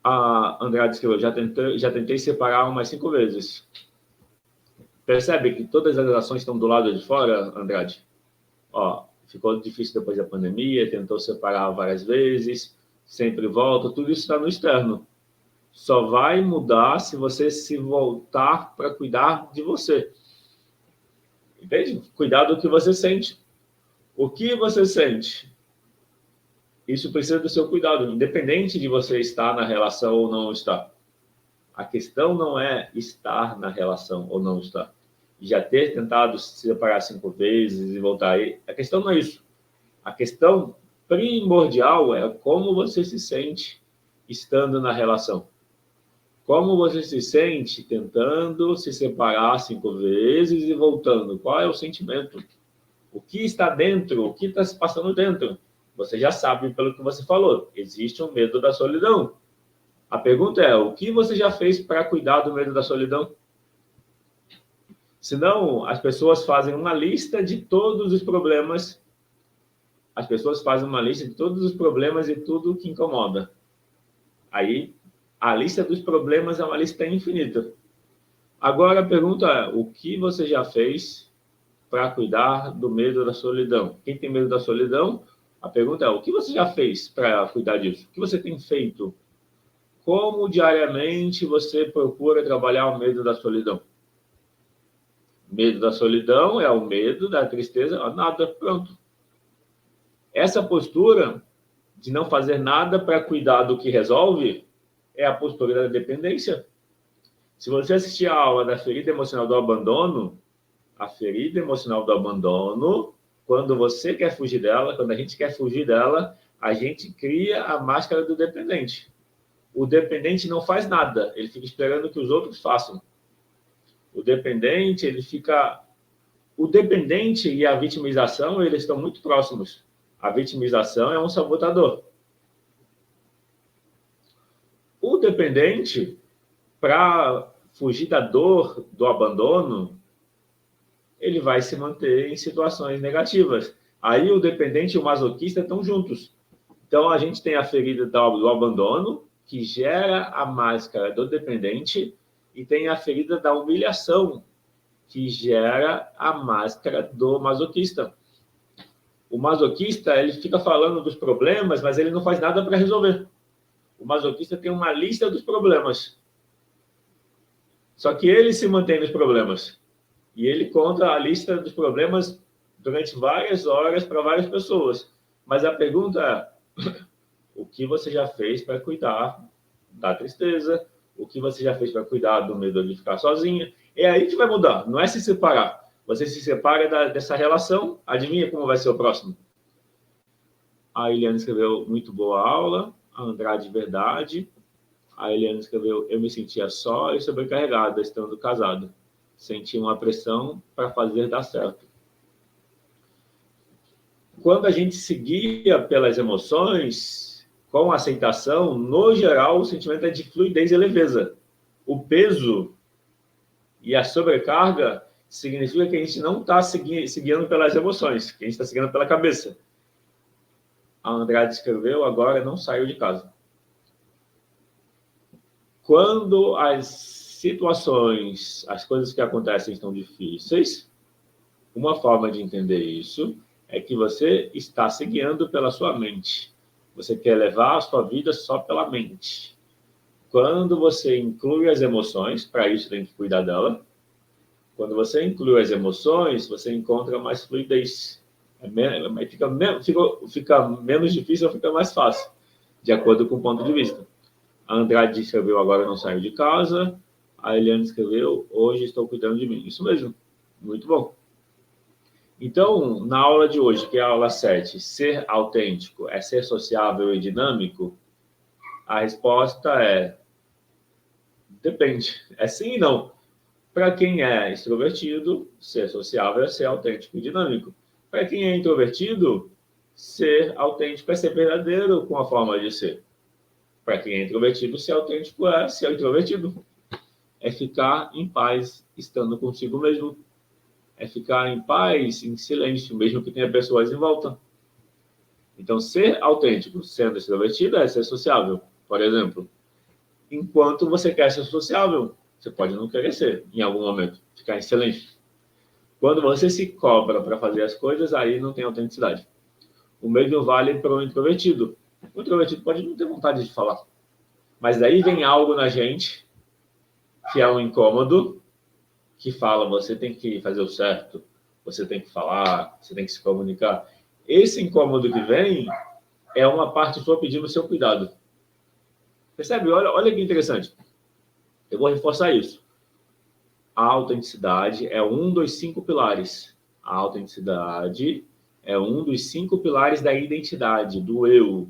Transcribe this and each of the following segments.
A Andrade escreveu, já tentei separar umas 5 vezes. Percebe que todas as ações estão do lado de fora, Andrade? Ó, ficou difícil depois da pandemia, tentou separar várias vezes, sempre volta, tudo isso está no externo. Só vai mudar se você se voltar para cuidar de você. Entende? Cuidar do que você sente. O que você sente? Isso precisa do seu cuidado, independente de você estar na relação ou não estar. A questão não é estar na relação ou não estar. Já ter tentado se separar 5 vezes e voltar aí. A questão não é isso. A questão primordial é como você se sente estando na relação. Como você se sente tentando se separar 5 vezes e voltando? Qual é o sentimento? O que está dentro? O que está se passando dentro? Você já sabe pelo que você falou. Existe um medo da solidão. A pergunta é, o que você já fez para cuidar do medo da solidão? Senão, as pessoas fazem uma lista de todos os problemas. As pessoas fazem uma lista de todos os problemas e tudo que incomoda. Aí, a lista dos problemas é uma lista infinita. Agora, a pergunta é, o que você já fez para cuidar do medo da solidão? Quem tem medo da solidão, a pergunta é, o que você já fez para cuidar disso? O que você tem feito? Como diariamente você procura trabalhar o medo da solidão? Medo da solidão é o medo da tristeza, nada, pronto. Essa postura de não fazer nada para cuidar do que resolve é a postura da dependência. Se você assistir a aula da ferida emocional do abandono, a ferida emocional do abandono, quando você quer fugir dela, quando a gente quer fugir dela, a gente cria a máscara do dependente. O dependente não faz nada, ele fica esperando que os outros façam. O dependente, ele fica... O dependente e a vitimização, eles estão muito próximos. A vitimização é um sabotador. O dependente, para fugir da dor do abandono, ele vai se manter em situações negativas. Aí o dependente e o masoquista estão juntos. Então, a gente tem a ferida do abandono, que gera a máscara do dependente, e tem a ferida da humilhação, que gera a máscara do masoquista. O masoquista, ele fica falando dos problemas, mas ele não faz nada para resolver. O masoquista tem uma lista dos problemas. Só que ele se mantém nos problemas. E ele conta a lista dos problemas durante várias horas para várias pessoas. Mas a pergunta é, o que você já fez para cuidar da tristeza? O que você já fez para cuidar do medo de ficar sozinha? É aí que vai mudar, não é se separar. Você se separa dessa relação, adivinha como vai ser o próximo? A Eliane escreveu, muito boa aula. A Andrade, verdade. A Eliane escreveu, eu me sentia só e sobrecarregada, estando casada. Senti uma pressão para fazer dar certo. Quando a gente se guia pelas emoções, com aceitação, no geral, o sentimento é de fluidez e leveza. O peso e a sobrecarga significa que a gente não está se guiando pelas emoções, que a gente está seguindo pela cabeça. A Andrade escreveu, agora não saiu de casa. Quando as situações, as coisas que acontecem estão difíceis, uma forma de entender isso é que você está se guiando pela sua mente. Você quer levar a sua vida só pela mente. Quando você inclui as emoções, para isso tem que cuidar dela. Quando você inclui as emoções, você encontra mais fluidez. Fica menos difícil ou fica mais fácil, de acordo com o ponto de vista. A Andrade escreveu, agora não saio de casa. A Eliane escreveu, hoje estou cuidando de mim. Isso mesmo, muito bom. Então, na aula de hoje, que é a aula 7, ser autêntico é ser sociável e dinâmico? A resposta é, depende. É sim e não. Para quem é extrovertido, ser sociável é ser autêntico e dinâmico. Para quem é introvertido, ser autêntico é ser verdadeiro com a forma de ser. Para quem é introvertido, ser autêntico é ser introvertido. É ficar em paz, estando consigo mesmo. É ficar em paz, em silêncio, mesmo que tenha pessoas em volta. Então, ser autêntico, sendo extrovertido, é ser sociável. Por exemplo, enquanto você quer ser sociável. Você pode não querer ser, em algum momento, ficar em silêncio. Quando você se cobra para fazer as coisas, aí não tem autenticidade. O mesmo vale para o introvertido. O introvertido pode não ter vontade de falar. Mas daí vem algo na gente, que é um incômodo, que fala, você tem que fazer o certo, você tem que falar, você tem que se comunicar. Esse incômodo que vem é uma parte sua pedindo o seu cuidado. Percebe? Olha que interessante. Eu vou reforçar isso. A autenticidade é um dos 5 pilares. A autenticidade é um dos 5 pilares da identidade, do eu,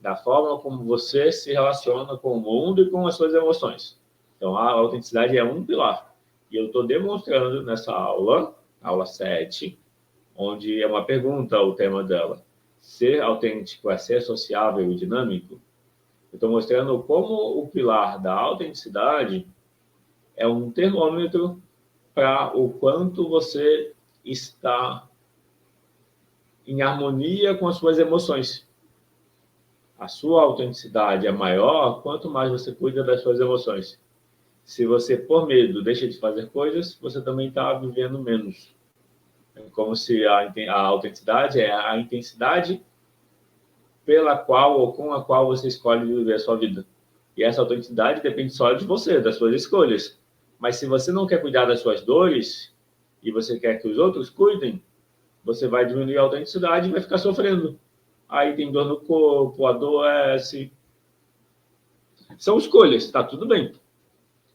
da forma como você se relaciona com o mundo e com as suas emoções. Então, a autenticidade é um pilar. E eu estou demonstrando nessa aula, aula 7, onde é uma pergunta o tema dela. Ser autêntico é ser sociável e dinâmico? Eu estou mostrando como o pilar da autenticidade é um termômetro para o quanto você está em harmonia com as suas emoções. A sua autenticidade é maior quanto mais você cuida das suas emoções. Se você, por medo, deixa de fazer coisas, você também está vivendo menos. É como se a autenticidade é a intensidade pela qual ou com a qual você escolhe viver a sua vida. E essa autenticidade depende só de você, das suas escolhas. Mas se você não quer cuidar das suas dores e você quer que os outros cuidem, você vai diminuir a autenticidade e vai ficar sofrendo. Aí tem dor no corpo, adoece. São escolhas, está tudo bem.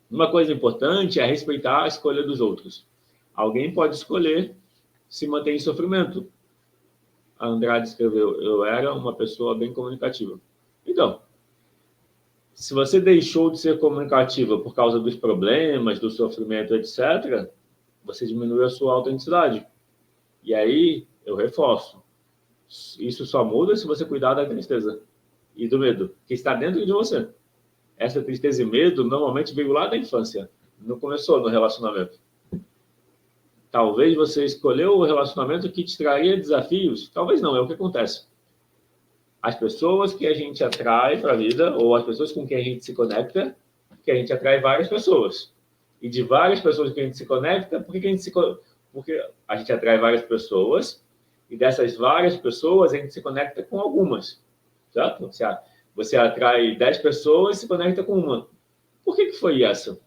Uma coisa importante é respeitar a escolha dos outros. Alguém pode escolher se manter em sofrimento. A Andrade escreveu, eu era uma pessoa bem comunicativa. Então, se você deixou de ser comunicativa por causa dos problemas, do sofrimento, etc., você diminuiu a sua autenticidade. E aí, eu reforço, isso só muda se você cuidar da tristeza e do medo, que está dentro de você. Essa tristeza e medo normalmente veio lá da infância, não começou no relacionamento. Talvez você escolheu o relacionamento que te traria desafios, talvez não, é o que acontece. As pessoas que a gente atrai para a vida, ou as pessoas com quem a gente se conecta, que a gente atrai várias pessoas. E de várias pessoas que a gente se conecta, por que a gente porque a gente atrai várias pessoas, e dessas várias pessoas a gente se conecta com algumas. Certo? Você atrai 10 pessoas e se conecta com uma. Por que foi essa?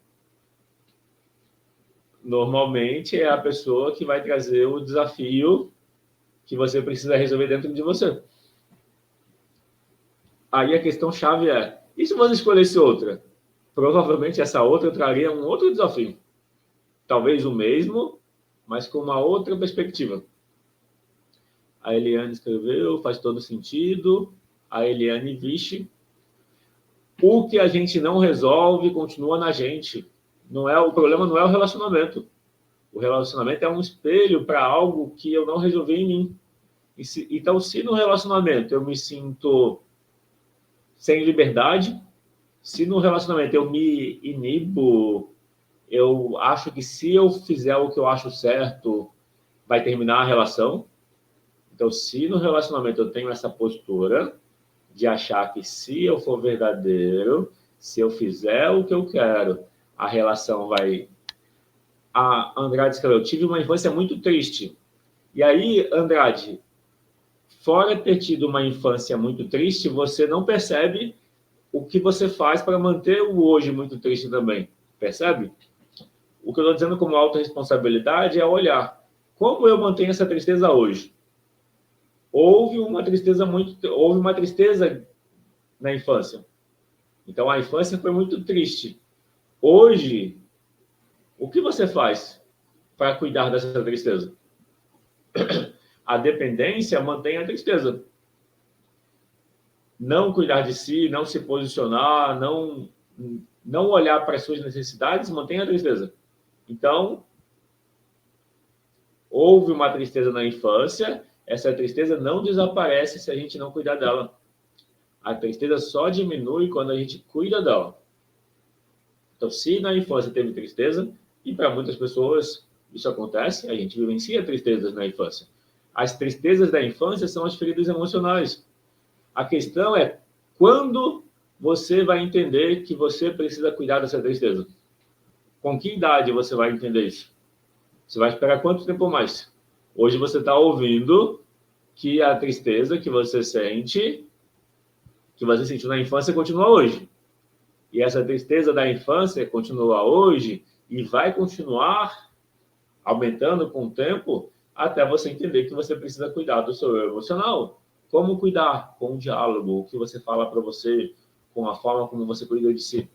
Normalmente é a pessoa que vai trazer o desafio que você precisa resolver dentro de você. Aí a questão chave é, e se você escolhesse outra? Provavelmente essa outra traria um outro desafio. Talvez o mesmo, mas com uma outra perspectiva. A Eliane escreveu, faz todo sentido. A Eliane, vixe. O que a gente não resolve continua na gente. O problema não é o relacionamento. O relacionamento é um espelho para algo que eu não resolvi em mim. Então, se no relacionamento eu me sinto sem liberdade, se no relacionamento eu me inibo, eu acho que se eu fizer o que eu acho certo, vai terminar a relação. Então, se no relacionamento eu tenho essa postura de achar que se eu for verdadeiro, se eu fizer o que eu quero, a relação vai... A Andrade escreveu, eu tive uma infância muito triste. E aí, Andrade, fora ter tido uma infância muito triste, você não percebe o que você faz para manter o hoje muito triste também. Percebe? O que eu estou dizendo como autorresponsabilidade é olhar como eu mantenho essa tristeza hoje. Houve uma tristeza na infância. Então, a infância foi muito triste. Hoje, o que você faz para cuidar dessa tristeza? A dependência mantém a tristeza. Não cuidar de si, não se posicionar, não olhar para as suas necessidades, mantém a tristeza. Então, houve uma tristeza na infância, essa tristeza não desaparece se a gente não cuidar dela. A tristeza só diminui quando a gente cuida dela. Então, se na infância teve tristeza, e para muitas pessoas isso acontece, a gente vivencia tristezas na infância. As tristezas da infância são as feridas emocionais. A questão é quando você vai entender que você precisa cuidar dessa tristeza? Com que idade você vai entender isso? Você vai esperar quanto tempo mais? Hoje você está ouvindo que a tristeza que você sentiu na infância, continua hoje. E essa tristeza da infância continua hoje e vai continuar aumentando com o tempo até você entender que você precisa cuidar do seu eu emocional. Como cuidar? Com o diálogo, o que você fala para você, com a forma como você cuida de si.